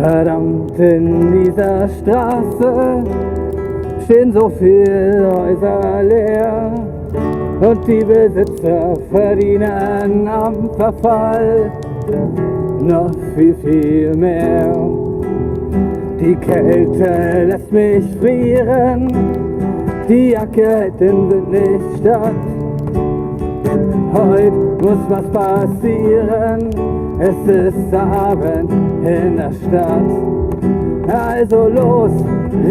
Verdammt, in dieser Straße stehen so viele Häuser leer und die Besitzer verdienen am Verfall noch viel, viel mehr. Die Kälte lässt mich frieren, die Jacke hält den Wind nicht statt. Heute muss was passieren, es ist Abend in der Stadt. Also los,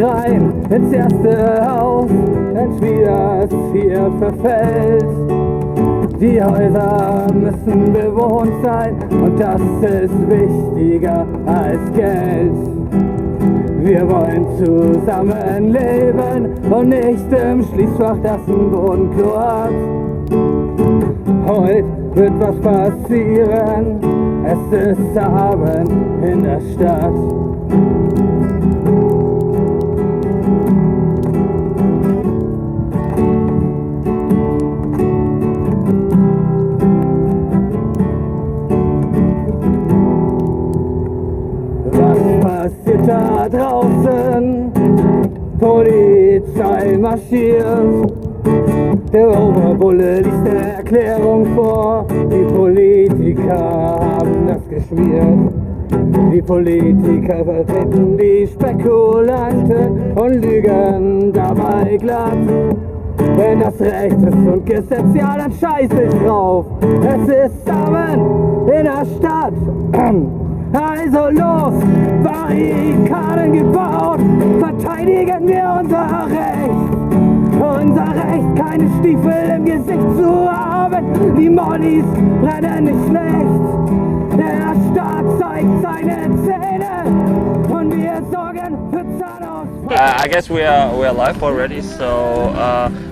rein ins erste Haus, wenn's wieder hier verfällt. Die Häuser müssen bewohnt sein und das ist wichtiger als Geld. Wir wollen zusammen leben und nicht im Schließfach, das ein Bodenklo hat. Heute wird was passieren, es ist Abend in der Stadt. Was passiert da draußen? Polizei marschiert. Der Oberbulle liest eine Erklärung vor. Die Politiker haben das geschmiert. Die Politiker vertreten die Spekulanten und lügen dabei glatt. Wenn das Recht ist und Gesetz, ja, dann scheiß ich drauf. Es ist Abend in der Stadt. Also los, Barrikaden gebaut, verteidigen wir unser Recht. Unser Recht, keine Stiefel im Gesicht zu haben. Die Mollis brennen nicht schlecht. Der Staat zeigt seine Zähne und wir sorgen für Zahnausfall. I guess we are live already. So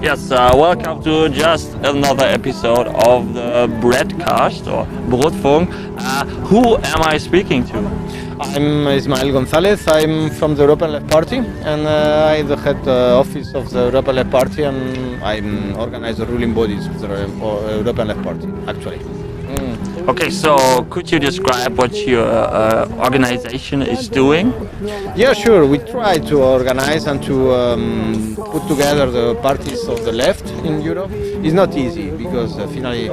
yes, welcome to just another episode of the Breadcast or Brotfunk. Who am I speaking to? I'm Ismael Gonzalez. I'm from the European Left Party, and I head the office of the European Left Party, and I organize the ruling bodies of the European Left Party, actually. Okay, so could you describe what your organization is doing? Yeah, sure. We try to organize and to put together the parties of the left in Europe. It's not easy because finally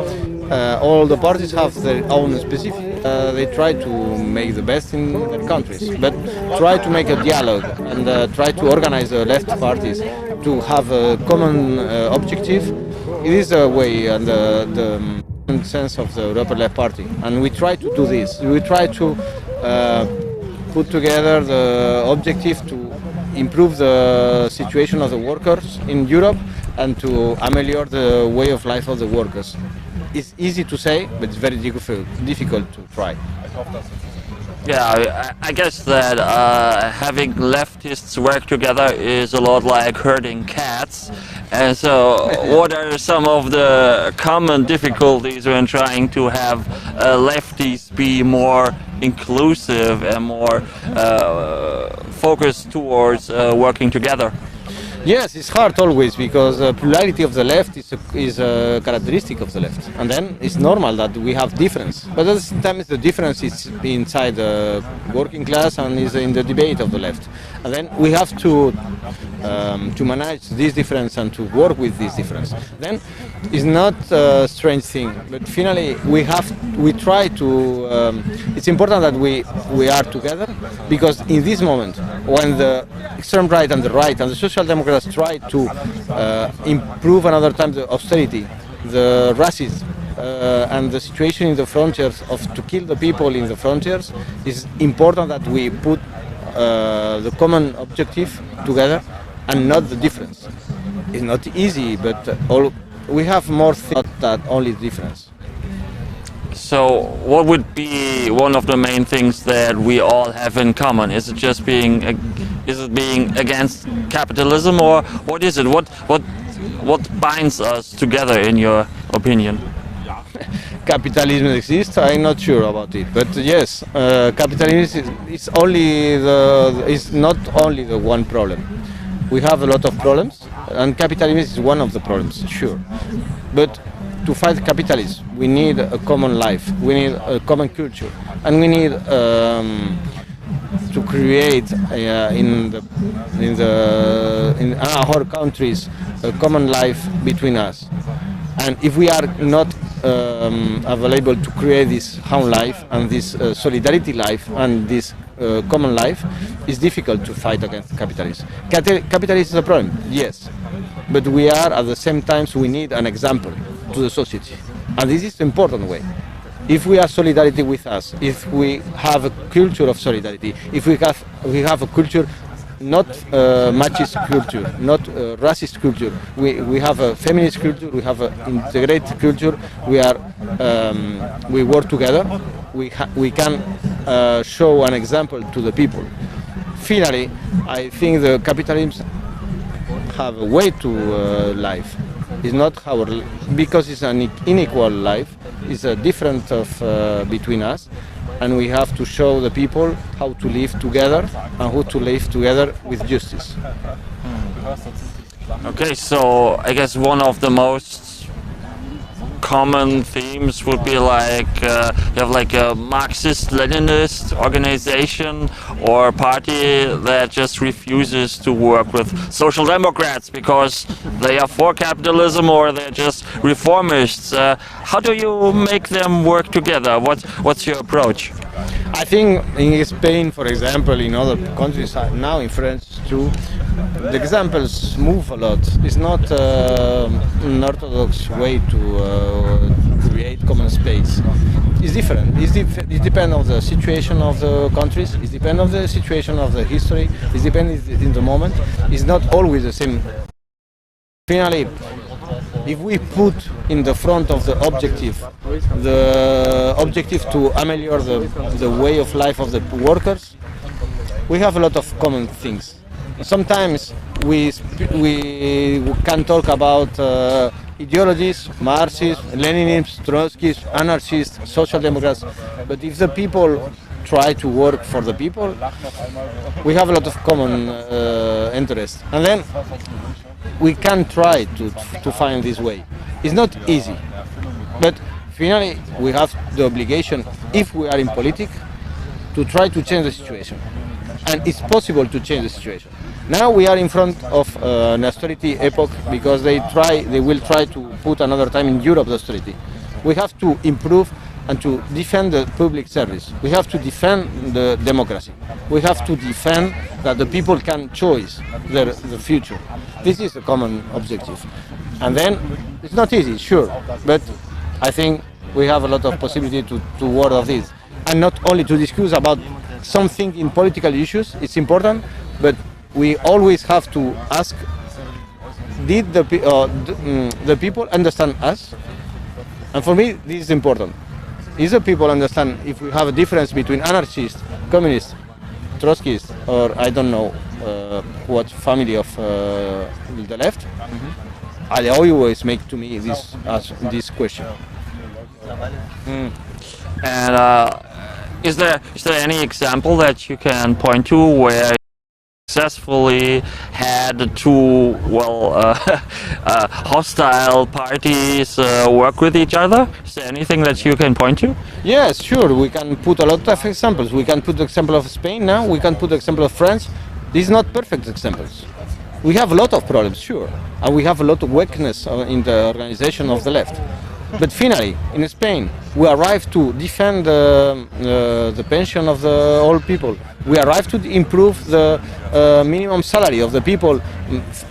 all the parties have their own specific. They try to make the best in their countries, but try to make a dialogue and try to organize the left parties to have a common objective. It is a way and the sense of the European Left Party, and we try to do this. We try to put together the objective to improve the situation of the workers in Europe and to ameliorate the way of life of the workers. It's easy to say, but it's very difficult to try. Yeah, I guess that having leftists work together is a lot like herding cats. And so, what are some of the common difficulties when trying to have lefties be more inclusive and more focused towards working together? Yes, it's hard always because the plurality of the left is a characteristic of the left, and then it's normal that we have difference. But at the same time, the difference is inside the working class and is in the debate of the left, and then we have to manage this difference and to work with this difference. Then it's not a strange thing, but finally we try to. It's important that we are together because in this moment when the extreme right and the right and the social democrats try to improve another time the austerity, the racism, and the situation in the frontiers to kill the people in the frontiers, it's important that we put the common objective together and not the difference. It's not easy, but we have more things than only difference. So, what would be one of the main things that we all have in common? Is it just being against capitalism, or what is it? What binds us together, in your opinion? Capitalism exists. I'm not sure about it, but yes, capitalism is not only the one problem. We have a lot of problems, and capitalism is one of the problems, sure. But to fight capitalism, we need a common life, we need a common culture, and we need to create in our countries a common life between us. And if we are not available to create this home life and this solidarity life and this common life, it's difficult to fight against capitalism. Capitalism is a problem, yes, but we are at the same time, we need an example to the society, and this is the important way. If we have solidarity with us, if we have a culture of solidarity, if we have a culture, not machist culture, not racist culture, we have a feminist culture, we have an integrated culture, we work together, we can show an example to the people. Finally, I think the capitalism have a way to life. It's not because it's an unequal life. It's a difference of between us, and we have to show the people how to live together and how to live together with justice. Okay, so I guess one of the most common themes would be like you have like a Marxist-Leninist organization or party that just refuses to work with social democrats because they are for capitalism or they're just reformists. How do you make them work together? What's your approach? I think in Spain, for example, in other countries, now in France too, the examples move a lot. It's not an orthodox way to create common space. It's different. It depends on the situation of the countries. It depends on the situation of the history. It depends in the moment. It's not always the same. Finally, if we put in the front of the objective to ameliorate the way of life of the workers, we have a lot of common things. Sometimes we can talk about ideologies, Marxists, Leninists, Trotskyists, anarchists, social democrats, but if the people try to work for the people, we have a lot of common interests. And then we can try to find this way. It's not easy, but finally we have the obligation, if we are in politics, to try to change the situation. And it's possible to change the situation. Now we are in front of an austerity epoch because they will try to put another time in Europe the austerity. We have to improve and to defend the public service. We have to defend the democracy. We have to defend that the people can choose the future. This is a common objective. And then it's not easy, sure, but I think we have a lot of possibility to work on this. And not only to discuss about something in political issues, it's important, but we always have to ask, did the people understand us? And for me, this is important. Is the people understand if we have a difference between anarchists, communists, Trotskyists, or I don't know what family of the left? Mm-hmm. I always make to me this question. And is there any example that you can point to where successfully had two hostile parties work with each other? Is there anything that you can point to? Yes, sure. We can put a lot of examples. We can put the example of Spain now. We can put the example of France. These are not perfect examples. We have a lot of problems, sure, and we have a lot of weakness in the organization of the left. But finally, in Spain, we arrived to defend the pension of the old people. We arrived to improve the minimum salary of the people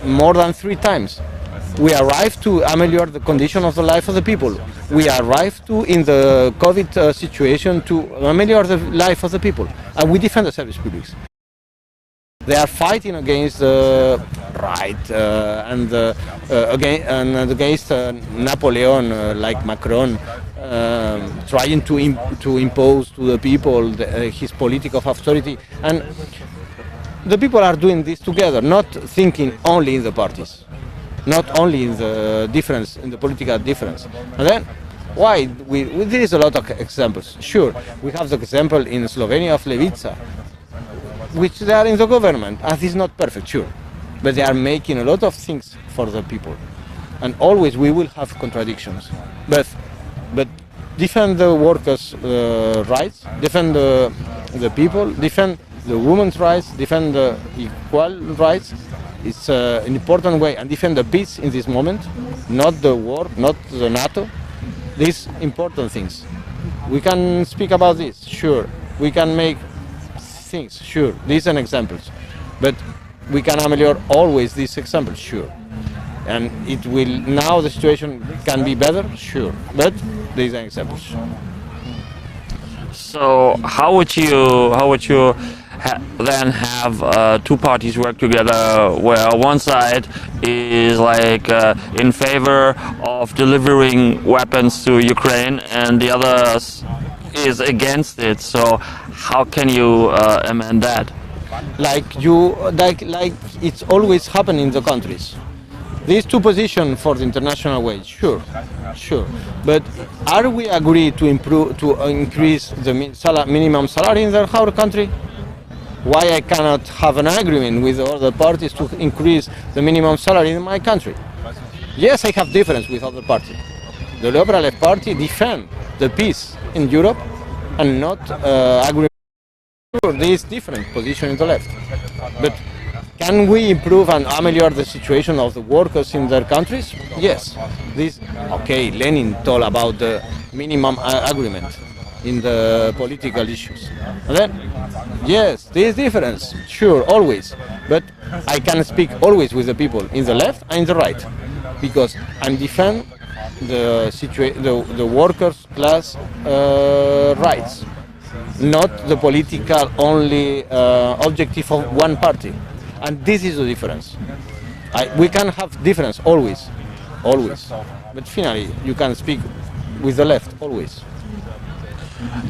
more than 3 times. We arrived to ameliorate the condition of the life of the people. We arrived to, in the COVID situation, to ameliorate the life of the people. And we defend the service publics. They are fighting against the right and against Napoleon, like Macron, trying to impose to the people his politic of austerity. And the people are doing this together, not thinking only in the parties, not only in the difference, in the political difference. And then, why? There is a lot of examples. Sure, we have the example in Slovenia of Levica, which they are in the government, and it's not perfect, sure, but they are making a lot of things for the people, and always we will have contradictions, but defend the workers' rights, defend the people, defend the women's rights, defend the equal rights. It's an important way, and defend the peace in this moment, not the war, not the NATO. These important things. We can speak about this, sure. We can make things, sure. These are examples, but we can ameliorate always these examples, sure. And it will now the situation can be better, sure. But these are examples. So how would you then have two parties work together where one side is like in favor of delivering weapons to Ukraine and the other is against it? So how can you amend that? Like it's always happened in the countries. These two positions for the international wage, sure. But are we agreed to increase the minimum salary in our country? Why I cannot have an agreement with other parties to increase the minimum salary in my country? Yes, I have difference with other parties. The Liberal Left Party defend the peace in Europe and not agree. There is different position in the left. But can we improve and ameliorate the situation of the workers in their countries? Yes. Lenin told about the minimum agreement in the political issues. And then, yes, there is difference, sure, always. But I can speak always with the people in the left and in the right, because I'm defend the workers' class rights, not the political only objective of one party. And this is the difference. We can have difference always, but finally you can speak with the left always.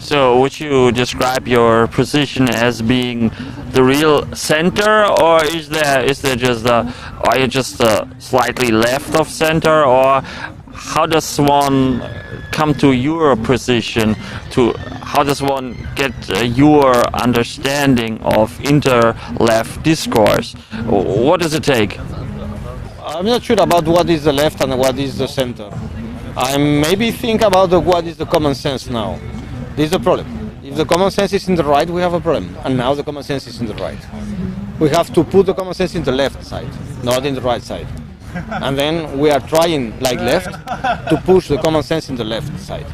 So would you describe your position as being the real center, or is there just are you just slightly left of center, or how does one come to your position? How does one get your understanding of inter-left discourse? What does it take? I'm not sure about what is the left and what is the center. I maybe think about what is the common sense now. This is the problem. If the common sense is in the right, we have a problem. And now the common sense is in the right. We have to put the common sense in the left side, not in the right side. And then we are trying, like left, to push the common sense in the left side.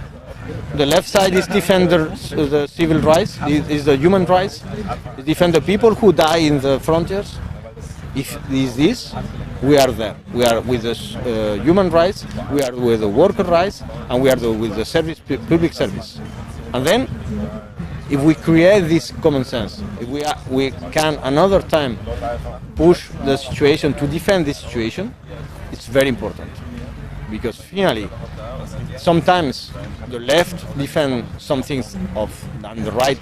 The left side is defend the civil rights, is the human rights, defend the people who die in the frontiers. If this, we are there. We are with the human rights, we are with the worker rights, and we are with the service, public service. And then, if we create this common sense, if we can another time push the situation to defend this situation, it's very important. Because finally, sometimes the left defend some things and the right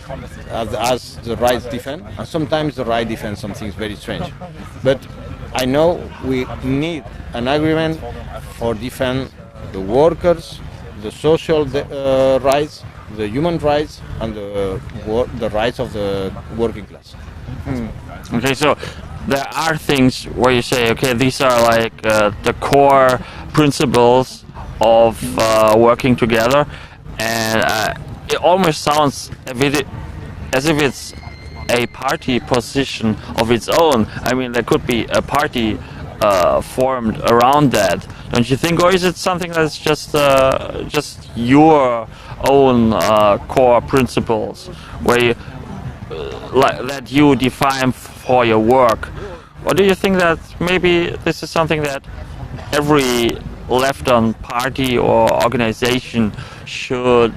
as the right defend, and sometimes the right defends some things very strange. But I know we need an agreement for defend the workers, the social rights, the human rights, and the rights of the working class. Okay, so there are things where you say, okay, these are like the core principles of working together, and it almost sounds as if it's a party position of its own. I mean, there could be a party formed around that, don't you think, or is it something that's just your own core principles, where you, that you define for your work? Or do you think that maybe this is something that every left-on party or organization should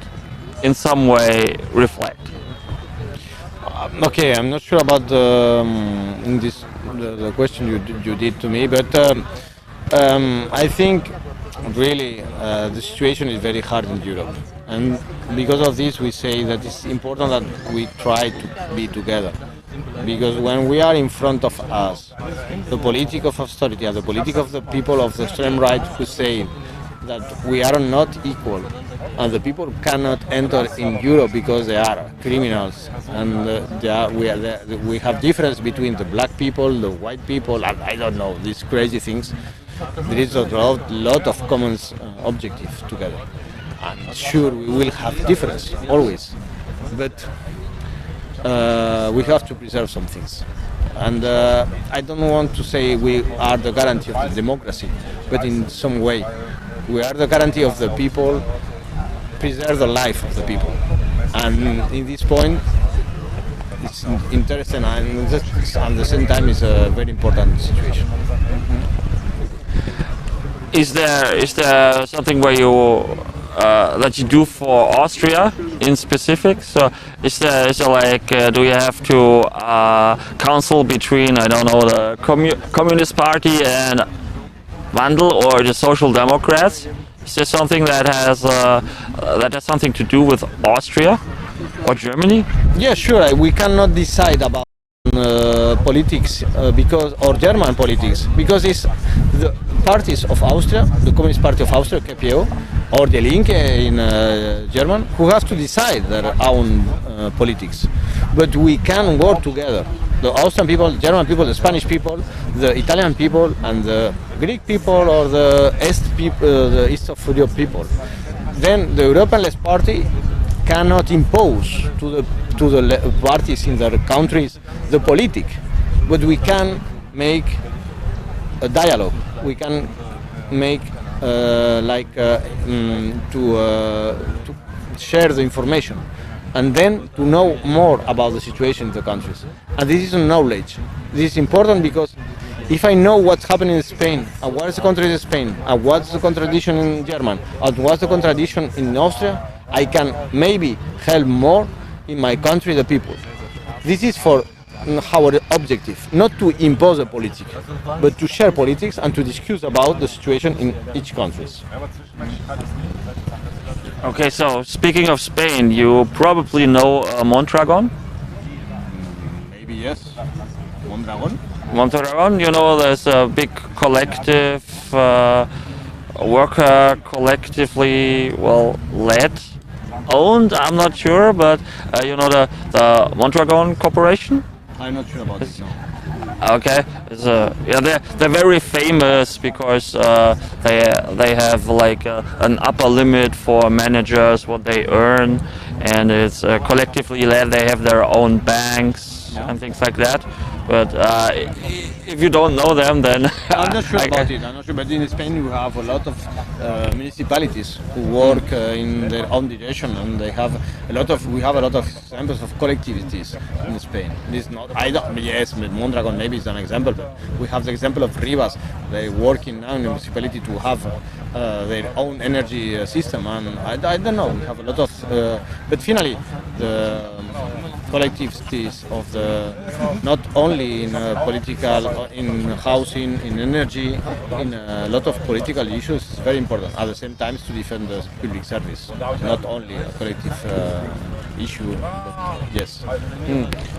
in some way reflect? Okay, I'm not sure about the question you did to me, but I think really the situation is very hard in Europe, and because of this we say that it's important that we try to be together, because when we are in front of us, the politic of austerity and the politic of the people of the extreme right who say that we are not equal and the people cannot enter in Europe because they are criminals, and we have difference between the black people, the white people, and I don't know, these crazy things. There is a lot of common objectives together. And sure, we will have difference, always. But we have to preserve some things. And I don't want to say we are the guarantee of the democracy, but in some way, we are the guarantee of the people, preserve the life of the people. And in this point, it's interesting and at the same time it's a very important situation. Is there something where you that you do for Austria in specific? So is there like do you have to counsel between, I don't know, the Communist Party and Wandel or the Social Democrats? Is there something that has something to do with Austria or Germany? Yeah, sure. We cannot decide about politics because or German politics because it's the parties of Austria, the Communist Party of Austria, KPO, or Die Linke in German, who have to decide their own politics. But we can work together. The Austrian people, the German people, the Spanish people, the Italian people, and the Greek people or the East of Europe people. Then the European Left Party cannot impose to the parties in their countries the politic, but we can make a dialogue. We can make to share the information and then to know more about the situation in the countries. And this is knowledge. This is important because if I know what's happening in Spain, and what is the contradiction in Spain, and what's the contradiction in German, and what's the contradiction in Austria, I can maybe help more in my country the people. This is for our objective, not to impose a politics, but to share politics and to discuss about the situation in each country. Okay, so speaking of Spain, you probably know Mondragon? Maybe yes. Mondragon? Mondragon, you know, there's a big collective, worker collectively, led, owned, I'm not sure, but you know the Mondragon Corporation? I'm not sure about it, no. Okay, they're very famous because they have like an upper limit for managers what they earn, and it's collectively led. They have their own banks and things like that. But if you don't know them, then I'm not sure about it. I'm not sure, but in Spain we have a lot of municipalities who work in their own direction, and they have we have a lot of examples of collectivities in Spain. This not yes, Mondragon maybe is an example, but we have the example of Rivas. They working now in the municipality to have their own energy system, and I don't know. We have a lot of, but finally the collectivities of the not only in political, in housing, in energy, in a lot of political issues is very important. At the same time, to defend the public service, not only a collective issue. But yes.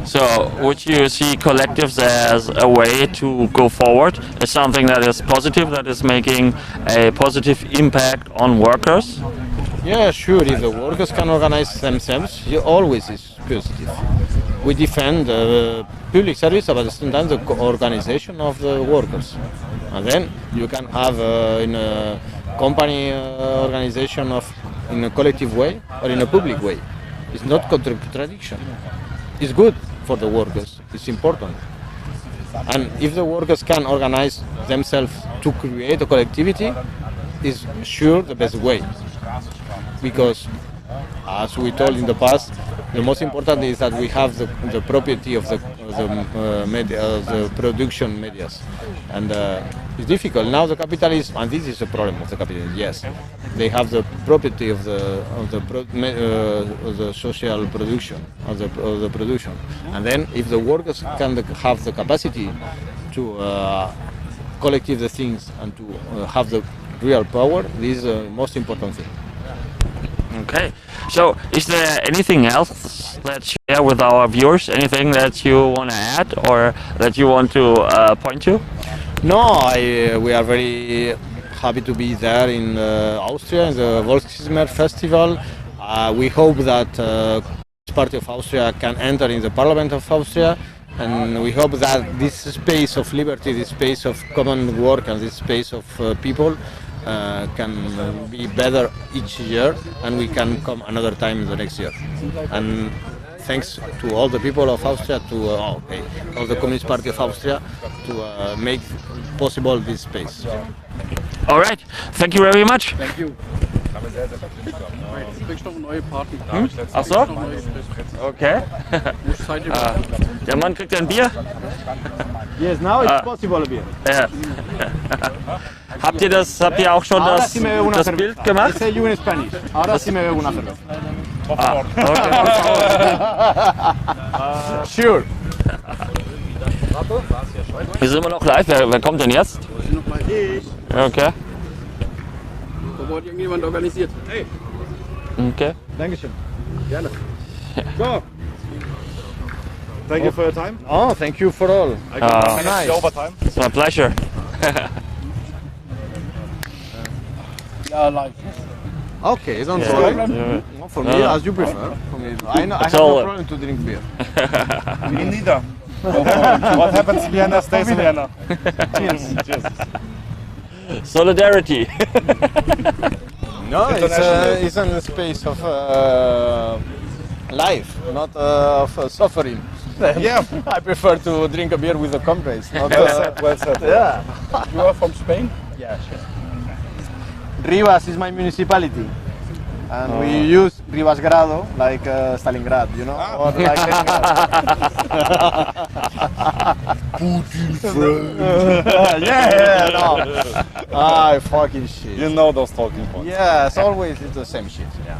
So, would you see collectives as a way to go forward, as something that is positive, that is making a positive impact on workers? Yeah, sure. If the workers can organize themselves, it always is positive. We defend the public service, but at the same time the organization of the workers. And then you can have in a company organization in a collective way or in a public way. It's not contradiction. It's good for the workers. It's important. And if the workers can organize themselves to create a collectivity, is sure the best way. Because, as we told in the past, the most important is that we have the property of the production medias, and it's difficult now. The capitalism, and this is a problem of the capitalism. Yes, they have the property of the social production of the production, and then if the workers can have the capacity to collective the things and to have the real power, this is the most important thing. Okay, so is there anything else that you share with our viewers? Anything that you want to add or that you want to point to? No, we are very happy to be there in Austria, in the Volkszimmer Festival. We hope that the Party of Austria can enter in the Parliament of Austria, and we hope that this space of liberty, this space of common work, and this space of people can be better each year, and we can come another time the next year. And thanks to all the people of Austria, to all the Communist Party of Austria, to make possible this space. All right. Thank you very much. Thank you. Du kriegst noch einen neuen Partner. Ach so? Okay. Der Mann kriegt ein Bier. Yes, now it's possible beer. Ja. Habt ihr auch schon das Bild gemacht? Say you in Spanish. Ahora sí me bebo una cerveza. Sure. Wir sind immer noch live. Wer kommt denn jetzt? Okay. Da wurde irgendjemand organisiert. Hey. Okay. Dankeschön. Gerne. So. Thank you for your time. Oh, thank you for all. I can manage the overtime. It's my pleasure. Ja, live. Okay, don't Yeah. worry. Yeah. No, for me, as you prefer. For me, I have all. no problem to drink beer. Me neither. What happens in Vienna stays in Vienna. Cheers. Cheers. Solidarity. No, it's a space of life, not of suffering. Yeah. I prefer to drink a beer with the comrades. Not, Well said. Well said. yeah. You are from Spain? Yeah, sure. Rivas is my municipality. And we use Rivas Grado like Stalingrad, you know? Or like yeah, no. Ah, fucking shit. You know those talking points. Yes, always it's the same shit. Yeah.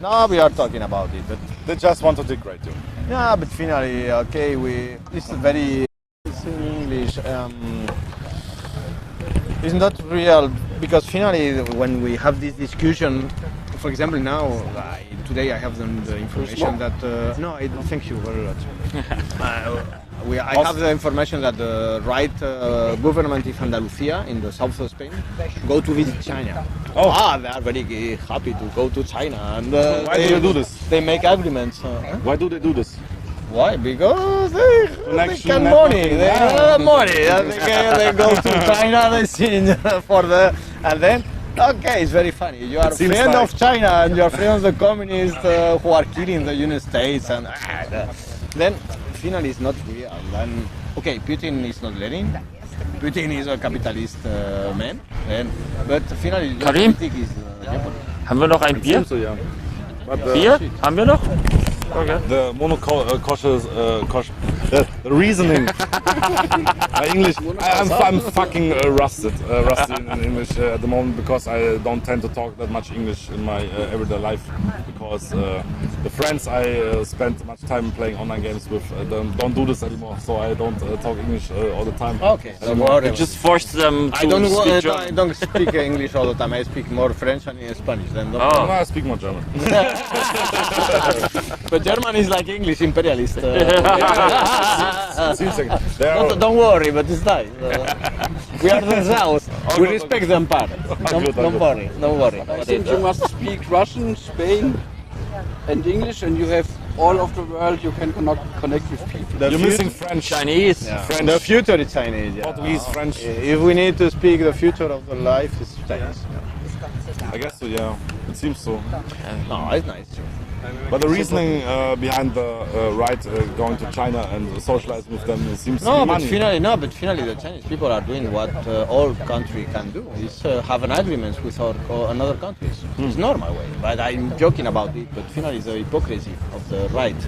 No, we are talking about it, but They just want to degrade you. yeah, but finally, okay, it's very it's in English. It's not real because finally, when we have this discussion, for example, now today I have the information that thank you very much. I have the information that the right government of Andalusia in the south of Spain go to visit China. They are very happy to go to China, and Why do they do this? They make agreements. Why do they do this? Why? Because they Connection get network. money. They have money. They go to China. They sing for the and then. Okay, it's very funny. You are a Seems friend like- of China and you are friend of the communists who are killing the United States and then finally it's not real. And okay, Putin is not Lenin. Putin is a capitalist man. But finally, Karim? politics is Haben wir noch ein Bier? So, yeah. But Bier? Haben wir noch? Okay. the monocautious, the reasoning. My English, I'm fucking rusty in English at the moment because I don't tend to talk that much English in my everyday life because the friends I spend much time playing online games with don't do this anymore, so I don't talk English all the time. okay. Don't worry. You just forced them to I don't, speak I German. don't speak English all the time. I speak more French and Spanish. Then No, I speak more German. But German is like English imperialist. Seems like there are- Don't worry, but it's nice. We are the South. We respect them part. Don't worry. Don't worry. I think you must speak Russian, Spain, and English, and you have all of the world you can connect with people. You're missing French, Chinese. French, The future is Chinese. Yeah. Portuguese, French. If we need to speak the future of the life, it's Chinese. I guess so. Yeah, it seems so. No, it's nice. But the reasoning behind the right going to China and socializing with them seems to No, be but money. finally, the Chinese people are doing what all country can do: is have an agreement with another countries. It's normal way. But I'm joking about it. But finally, it's the hypocrisy of the right.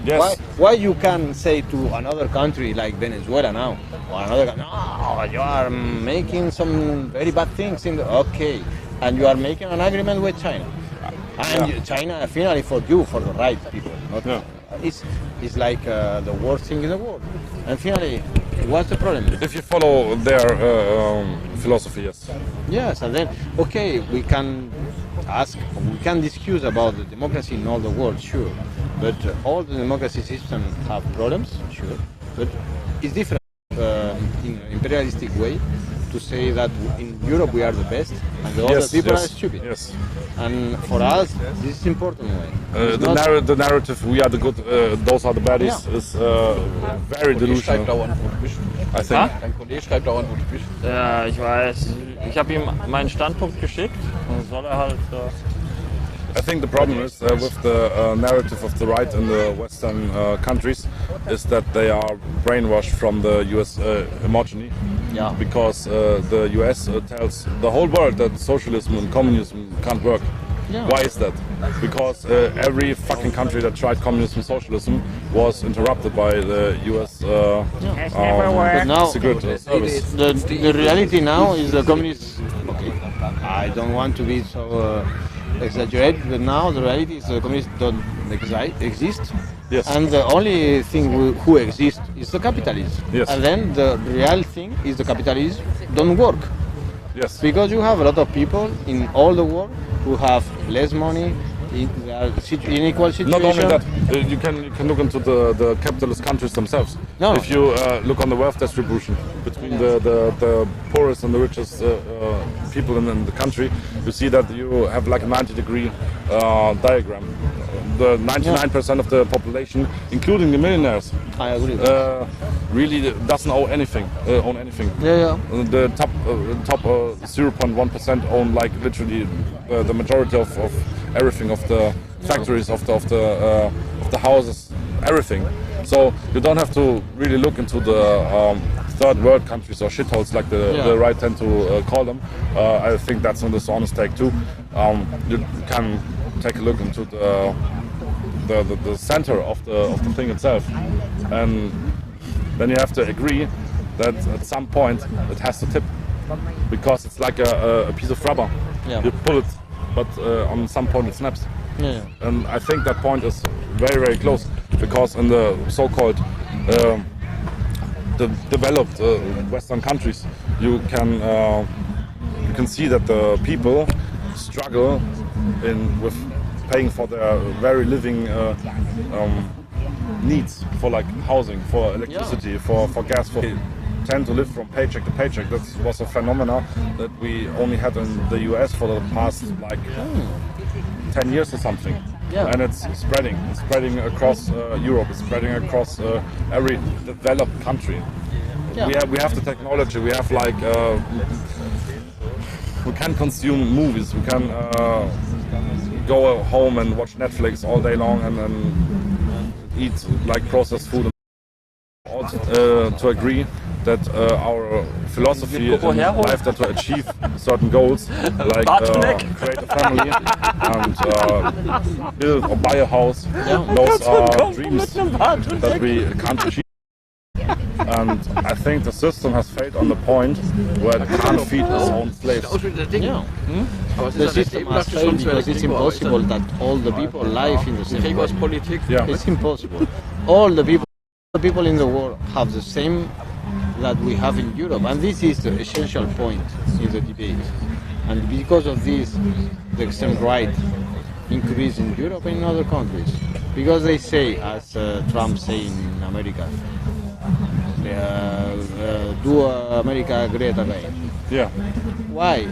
Yes. Why you can say to another country like Venezuela now, or another country, no, you are making some very bad things in the okay, and you are making an agreement with China, and China finally for you for the right people, not it's like the worst thing in the world, and finally, what's the problem? If you follow their philosophy, yes. Yes, and then okay, we can discuss about the democracy in all the world, sure, but all the democracy systems have problems, sure, but it's different in an imperialistic way to say that in Europe we are the best and the other people are stupid. Yes. And for us, this is important way. It's not- The narrative, we are the good, those are the baddies, Yeah. is very Kollege schreibt delusional. dauernd, wo du bist. I think. Dein Kollege schreibt dauernd, wo du bist. Ja, ich weiß. Ich habe ihm meinen Standpunkt geschickt und soll er halt. I think the problem is with the narrative of the right in the Western countries is that they are brainwashed from the US homogeny. Yeah. Because the US tells the whole world that socialism and communism can't work. Yeah. Why is that? Because every fucking country that tried communism and socialism was interrupted by the US But now secret service. the reality now is the communists. Okay, I don't want to be so exaggerated, but now the reality is the communists don't exist. Yes. And the only thing who exists is the capitalism. Yes. And then the real thing is the capitalism don't work. Yes. Because you have a lot of people in all the world who have less money, in unequal situation. Not only that, you can look into the capitalist countries themselves. No. If you look on the wealth distribution between the poorest and the richest people in the country, you see that you have like a 90-degree diagram. The 99% of the population, including the millionaires, I agree. really doesn't own anything. Yeah. The top 0.1% own like literally the majority of everything, of the factories, of the houses, everything. So you don't have to really look into the third world countries or shitholes like the right tend to call them. I think that's on this honest take too. You can take a look into the center of the thing itself, and then you have to agree that at some point it has to tip, because it's like a piece of rubber. Yeah. You pull it, but on some point it snaps. Yeah. And I think that point is very, very close, because in the so-called the developed Western countries, you can see that the people struggle with paying for their very living needs, for like housing, for electricity, for gas. They tend to live from paycheck to paycheck. That was a phenomena that we only had in the US for the past like 10 years or something. Yeah. And it's spreading. It's spreading across Europe. It's spreading across every developed country. Yeah. We have the technology. We have like we can consume movies. We can go home and watch Netflix all day long and eat like processed food. To agree that our philosophy in life, that to achieve certain goals, like create a family and build or buy a house, those are dreams that we can't achieve. And I think the system has failed on the point where it can't feed its own slaves. Yeah. The system has failed because it's impossible that all the people live in the same way. Yeah. It's impossible. All the people in the world have the same that we have in Europe, and this is the essential point in the debate. And because of this, the extreme right increase in Europe and in other countries, because they say, as Trump say in America, do America great again. Yeah. Why?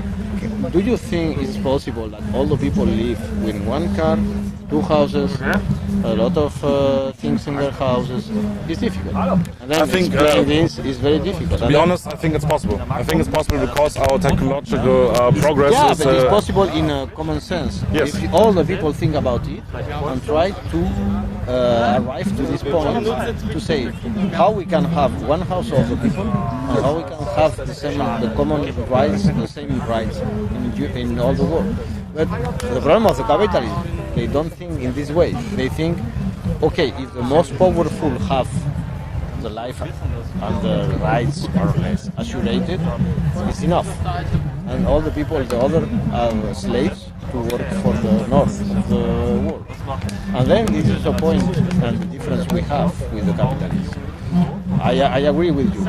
Do you think it's possible that all the people live with one car, two houses, a lot of things in their houses? It's difficult. And then I think, explaining this is very difficult. To be honest, I think it's possible. I think it's possible because our technological progress Yeah, is. but it's possible in common sense. Yes. If all the people think about it and try to arrive to this point to say how we can have one house of the people and how we can have the common rights, the same rights in all the world. But the problem of the capitalism, they don't think in this way. They think, okay, if the most powerful have the life and the rights are less assured, it's enough. And all the people, the other, are slaves to work for the north of the world. And then this is the point and the difference we have with the capitalism. I agree with you.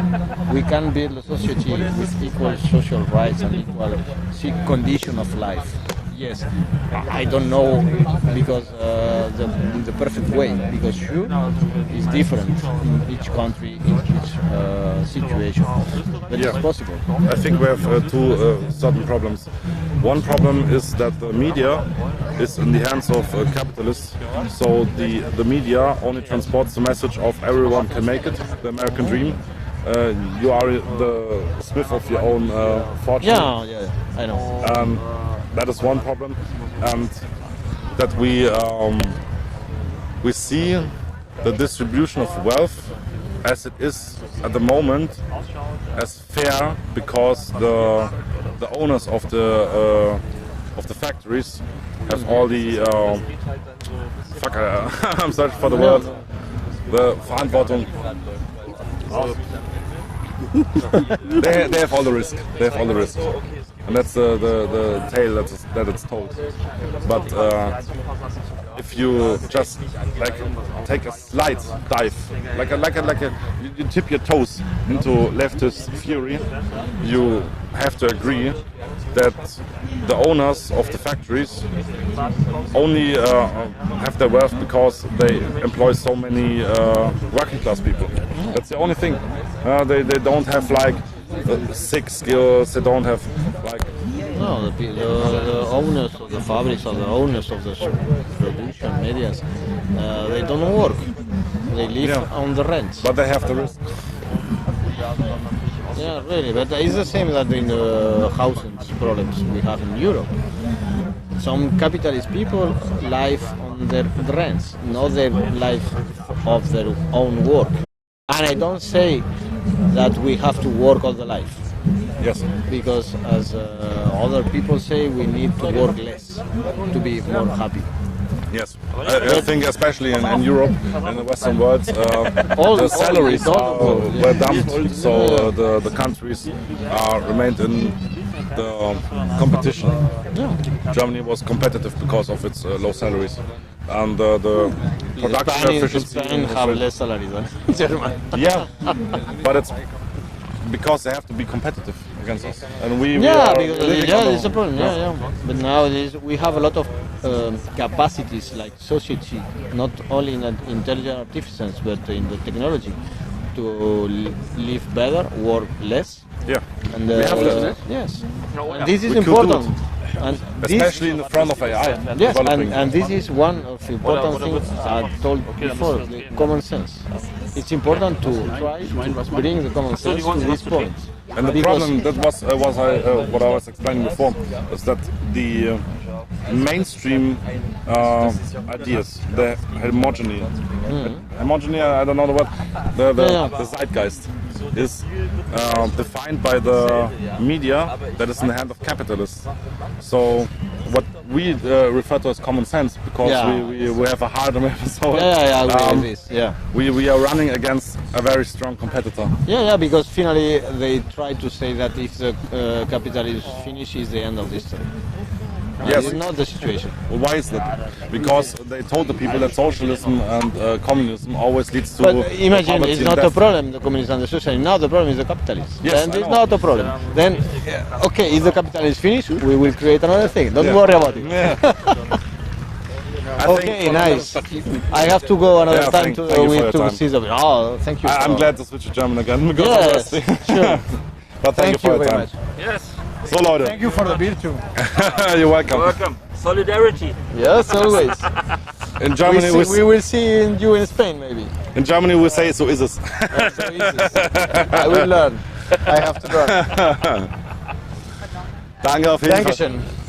We can build a society with equal social rights and equal condition of life. Yes, I don't know because the perfect way, because sure is different in each country, in each situation, but it's possible. I think we have two certain problems. One problem is that the media is in the hands of capitalists, so the media only transports the message of everyone can make it, the American dream. You are the smith of your own fortune. Yeah, I know. That is one problem, and that we see the distribution of wealth as it is at the moment as fair, because the owners of the factories have all the I'm searching for the word, the Verantwortung. They have all the risk. They have all the risk, and that's the tale that it's told. But if you just like take a slight dive, you tip your toes into leftist theory, you have to agree that the owners of the factories only have their wealth because they employ so many working class people. That's the only thing. They don't have like sick skills. They don't have like. No, the owners of the fabrics or the owners of the production medias, they don't work. They live on the rent. But they have the risk. Yeah, really. But it's the same that in the housing problems we have in Europe. Some capitalist people live on their rents, not their life of their own work. And I don't say that we have to work all the life. Yes. Because as other people say, we need to work less to be more happy. Yes, I think especially in Europe, in the Western world, the salaries were dumped, so the countries remained in the competition. Germany was competitive because of its low salaries, and the production efficiency. Spain have less salaries than Germany. Yeah, but it's because they have to be competitive against us, and we Yeah, are because living on it's a problem. Yeah. But nowadays we have a lot of capacities like society, not only in intelligent artificence, but in the technology, to live better, work less. Yeah, And we have that. yes, and this is We could do important. And especially in the front of AI. yes, developing. and this is one of the important things I told before, the common sense. It's important to try to bring the common sense to this point. And the problem that was what I was explaining before is that the mainstream ideas, the homogeny, I don't know the word, the zeitgeist is defined by the media that is in the hand of capitalists. So what we refer to as common sense, because we have a heart and we have a soul. I agree with this. Yeah. We are running against a very strong competitor. Yeah, because finally they try to say that if the capitalism finishes, the end of this story. Yes. It's not the situation. Why is that? Because they told the people that socialism and communism always leads to. But imagine poverty it's and not a death. problem, the communism and the socialism. Now the problem is the capitalism. Yes, and I it's know. not a problem. Then, okay, if the capitalism is finished, we will create another thing. Don't Yeah. worry about it. Yeah. I Okay, think- nice. I have to go another Yeah, time thank you for your to time. see the. Oh, thank you. I'm glad to switch to German again because I'm Yes, rusty. sure. But thank you for your very time. much. Yes, So Leute, Thank you for the beer too. you're welcome. welcome. Solidarity. Yes, always. In Germany, we will see you in Spain, maybe. in Germany we say so is es. So easy. I will learn. I have to learn. Danke auf jeden Fall. Dankeschön.